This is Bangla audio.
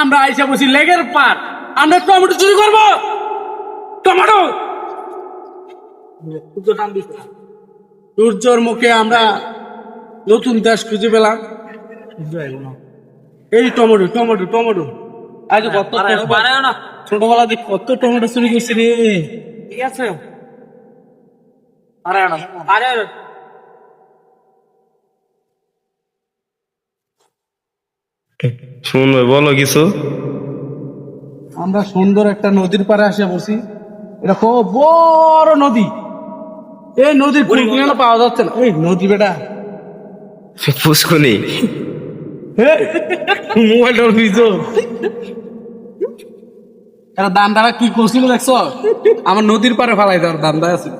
আমরা আইসা বসি লেগের পার, আমরা টমেটো চুরি করবো। টমেটো সূর্যর মুখে আমরা নতুন দেশ খুঁজে পেলাম। এই টমেটো টমেটো টমেটো আজ কত ছোটবেলা দিয়ে কত টমেটো চুরি করছি রে। ঠিক আছে শুনুন ভাই, বলো কিছু। আমরা সুন্দর একটা নদীর পাড়ে আসে বসি। এটা খুব বড় নদী। এই নদীর কুলকুলানো পাওয়া যাচ্ছে না। এই নদী বেটা পুষ্কুনি। মোবাইলটা ভিজো। এরা দান্দারা কি করছিল দেখছো? আমার নদীর পাড়ে ফালাই দেওয়ার দান্দা আছে।